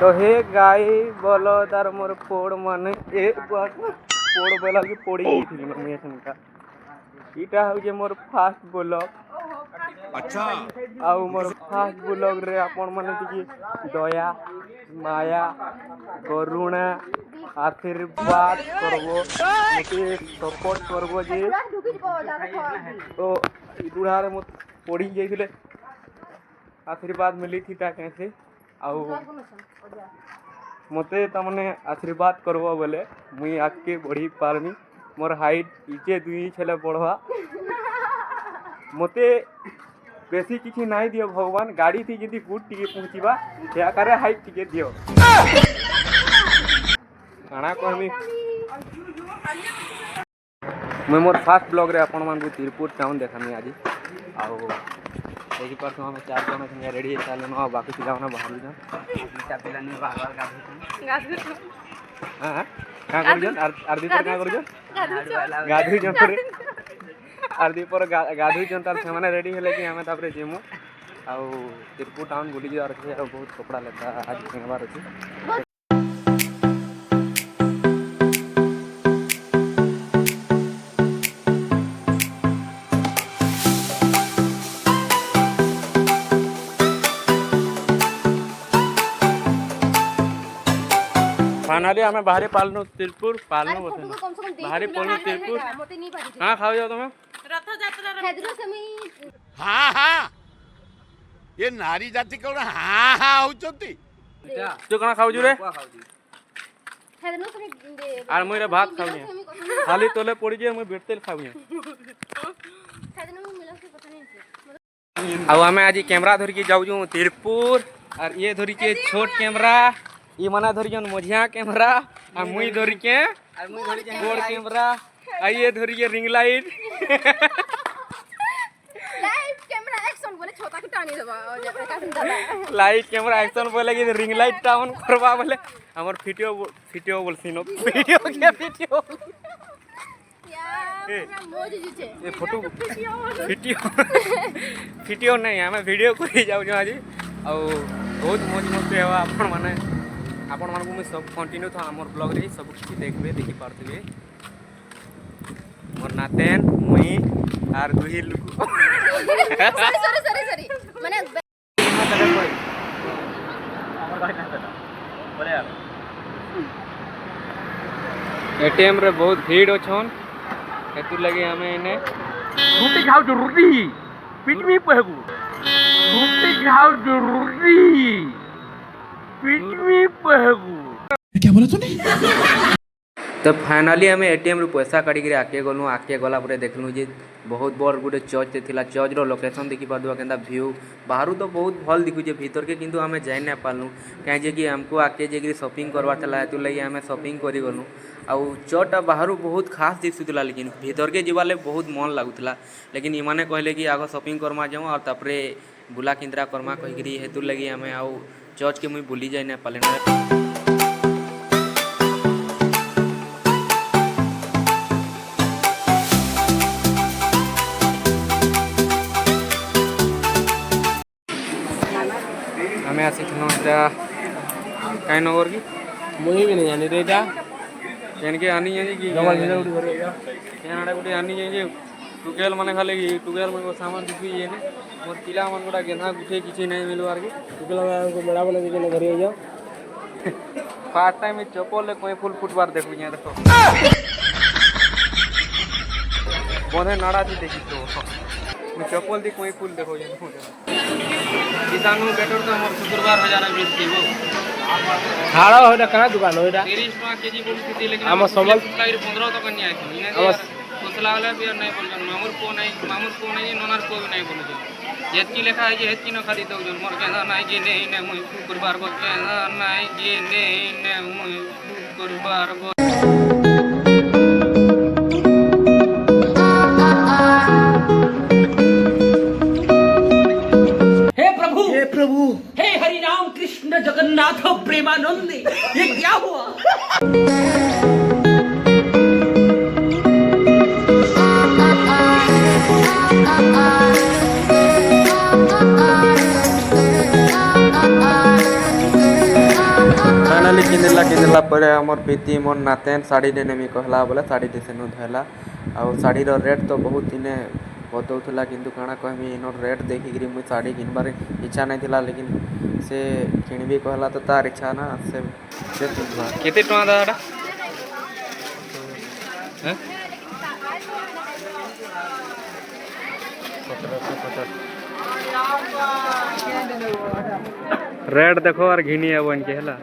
तो हे गाई बोलो तार मोर पोड़ माने ए पोड़ बोला कि पोड़ी थी मैं का इटा हो जे मोर फास्ट ब्लॉग। अच्छा आउ मोर फास्ट ब्लॉग रे आपण माने टिकी दया माया करुणा आशीर्वाद करबो मते सपोर्ट करबो जे तो इडुहारे मत पड़ी जाइथिले आशीर्वाद मिली थी ता कैसे आउ मते तमने आशीर्वाद करबो बोले मुई आके बढ़ी पारनी मोर हाइट इचे दुई छले बढ़वा मते बेसी किछि नाइ दियो भगवान गाड़ी थी जदी गुड टिके पहुंचीबा हे आकारे हाइट टिके दियो काना कहमी मैं मोर फास्ट ब्लॉग रे आपण मान को तिरपुर टाउन देखामी आज आउ देखि परसो हम चार जन संगे रेडी चाले न बाकी पिलावना बाहर जा ता पिला ने बाहर गाधु हां का करजन आरदी पर का करजन गाधु जन पर आरदी पर गाधु जन तार से माने रेडी हेले कि हमें तापरे जेमु आउ तिरपुर टाउन बुली जा रखे बहुत कपड़ा लेता आज किनबार अछि। फाइनली हमें बाहरी पालनु तिरपुर पालनु बोलते बाहरी पालनु तिरपुर हां खाओ जाओ तुम रथ यात्रा हेदरो से हां हां ये नारी जाति कोन हां हां होचती तू कना खाऊ रे हेदरो से आर मोरे भात खाऊ खाली तोले पड़ी जे मैं बेटतेल खाऊ हेदरो मिलो से पता नहीं आ हमें आज कैमरा धर के जाऊ जो तिरपुर और ये धरी के छोट कैमरा ये मना धरी जन मझिया कैमरा आ मुई धरी के बड़ कैमरा आ ये धरी के ring light light camera action बोले छोटा के टानी देबा लाइट कैमरा एक्शन बोले कि रिंग लाइट टाउन करबा बोले हमर फिटियो बोलसिनो वीडियो के फिटियो यार मोज जी छे ए फोटो फिटियो नहीं हमें वीडियो करी जाऊ आज आ बहुत मौज मस्ती हेवा आपण मानक मुझे सब कंटिन्यू था आमर ब्लॉग रे सब किसी देखबे देखि पारथिबे मोर नातेन मुई आर दुही लुक सॉरी माने एटीएम रे बहुत भीड़ अछन हेतु लगे हमें इने रोटी खाओ जो रोटी पिटमी पहबू रोटी खाओ जो रोटी क्या बोला तूने तो फाइनली हमें एटीएम रू पैसा काढ़ी के आके गलु आके गला पर देखलु जे बहुत बड़ गुटे चर्च थिला चर्च रो लोकेशन देखि पादुआ केंदा व्यू बाहरु तो बहुत भल दिखु जे भीतर के किंतु हमें जाय ना पालनु काहे जे कि हमको आके जे कि शॉपिंग करवा चला है तो लई हमें शॉपिंग करी गलु आ चर्च बाहरु बहुत खास दिसुतला लेकिन भीतर के जीवाले बहुत मन लागुतला लेकिन इमाने कहले कि आगो शॉपिंग करमा जाऊ और तापरे बुला किंद्रा करमा कहि करी हेतु लगी हमें आउ चर्च के मुई बुली जाय ना पाले हमें आसिखनो कहीं नगर की मुई भी नहीं जानी रेटा केन के आनी जानी कि जंगल में उड़ी भरे जा केनाडा गुडी आनी जानी टुकेल माने खाले कि टुकेल में सामान दिखी ये ने मोर पिला मन गोटा गेंधा गुठे किछि नहीं मिलवार के टुकेल को बड़ा बड़ा के घरे जाओ फास्ट टाइम में चप्पल ले कोई फुल फुटबार देखु यहाँ देखो बोधे नाड़ा थी देखी तो मैं चप्पल दी कोई फुल देखो ये किसानों बेटर तो हमर शुक्रवार हो जाना 20 की वो खाड़ा होटा कना दुकान होटा 30 टका केजी बोल थी लेकिन हम समल 15 तक नहीं आई हम कोसला वाला भी नहीं बोल मामूर को नहीं नोनार को भी नहीं बोल जेतकी लेखा है जे हेतकी न खाली दो जन मोर केना नहीं जे नहीं ने मुई शुक्रवार को केना नहीं जे नहीं ने मुई शुक्रवार को प्रभु हे हरि राम कृष्ण जगन्नाथ प्रेमानंद ये क्या हुआ किनला पर हमर प्रीति मोर नातेन साड़ी नेमी कहला बोले साड़ी सेनु धैला आ साड़ीर रेट तो बहुत इने बतौला किंतु काଣା कहमी इनर रेट देखिकी मुझे साड़ी किनबार इच्छा नहीं थिला लेकिन से किणबी कहला तो तार इच्छा ना से केते टका दादा हैं 1750 रेट देखो और घिनी है वन के हला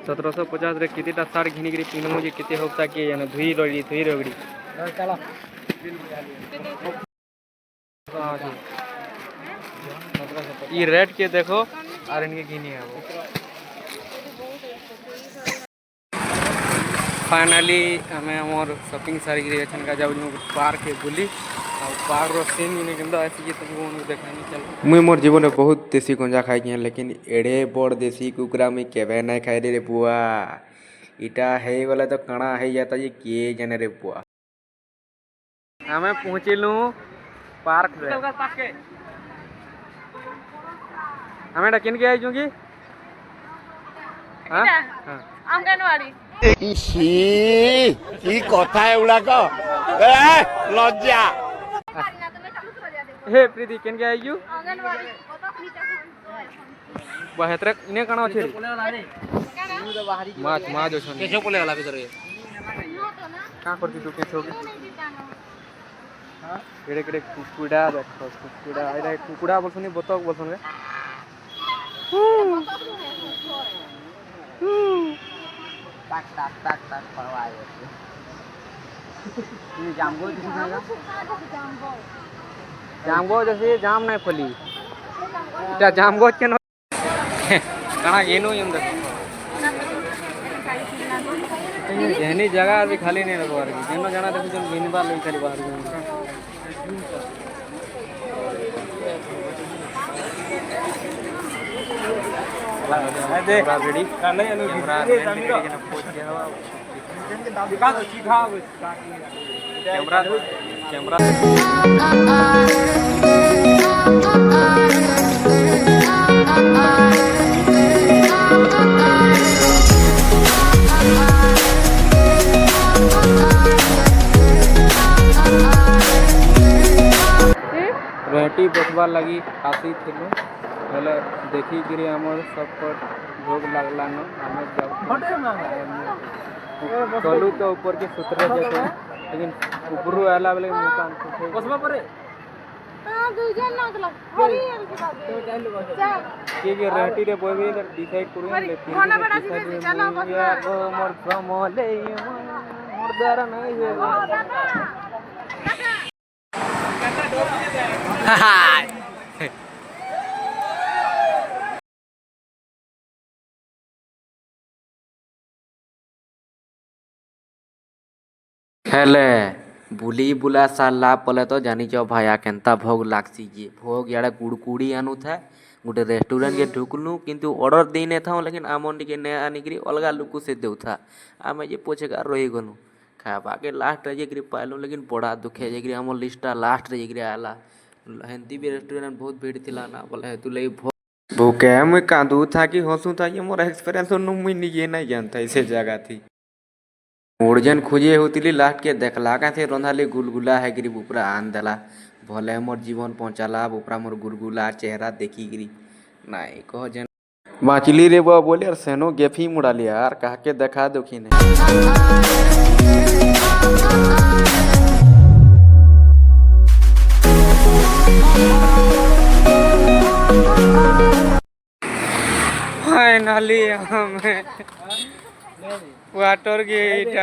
1750 रे कितिटा साड़ घिनी गिरी पिनमु जे किते होता के जाने धुई रगड़ी चलो ये रेट के देखो और इनके घिनी है वो फाइनली हमें मोर शॉपिंग सारी गिरी अछन का जाऊ पार्क के बुली और पार्क रो सीन इने केंदा ऐसी के तुमको देखानी चल मुई मोर जीवन में बहुत देसी गंजा खाई के लेकिन एड़े बड़ देसी कुकरा में केबे नहीं खाई रे बुआ इटा है वाला तो कणा है जाता ये के जने रे बुआ हमें पहुंचिलू पार्क रे हमें किन के आइजू की हां आंगनवाड़ी की कथा एगुड़ाक लज्जा हे प्रीति केन के आइजू आंगनवाड़ी बहतरे इने कणा अछि माछ माछ ओछन केछो पले वाला भीतर का करती तू केछो के केड़े केड़े कुकुड़ा देखो कुकुड़ा आइरा कुकुड़ा बोलसनी बतक बोलसन रे टाक टाक टाक टाक परवाए ये जामगो किसी जगह जामगो जैसे जाम नहीं फली इटा जामगो के न कणा गेनो यम देख एहनी जगह अभी खाली नहीं रखवार की जेनो जाना देखो जन गिनबा लई खाली बाहर देख रेडी काले अनु कैमरा रेहटी बचवार लगी आसी थिलु बोले देखी गिरी हमर सब पर भोग लागला न हमें जब चलू तो ऊपर के सुतरे जैसे लेकिन ऊपर आला वाले मकान बसबा परे हां दुजन लागला हरी के रेहटी रे बोबे डिसाइड करू ले खाना बड़ा से चलो बसबा मोर समले मोर द्वारा नहीं है हेले बुली बुला साला पले तो जानी चो भाया केनता भोग लागसी जे भोग याडा गुड़कुड़ी आनु था गोटे रेस्टोरेंट के ढुकलु किंतु ऑर्डर दे ने था लेकिन आमन के ने आनिकरी अलगा लुकु से देउ था आमे जे पोछेगा रही गनु खाबा के लास्ट रे जेकरी पाइलु लेकिन बड़ा दुखे जेकरी हमर लिस्टा लास्ट रे जेकरी आला हेंती भी रेस्टोरेंट बहुत भीड़ थिला ना बोले तू ले भूखे मैं कांदू था कि हंसू था ये मोर एक्सपीरियंस नु मुई निजे नहीं जानता ऐसे जगह थी ओरजन खोजे होतिली लास्ट के देखला का थे रंधाली गुलगुला है गिरी ऊपरा आन देला भले मोर जीवन पहुंचाला ऊपरा मोर गुलगुला चेहरा देखी गिरी नहीं कह जन बाचली रे बा बोले और सेनो गेफी मुड़ाली यार कह के देखा दोखी ने फाइनली हमें वाटर गेट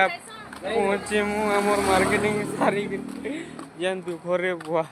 पहुंचे मु हमर मार्केटिंग सारी जन दुखरे बुआ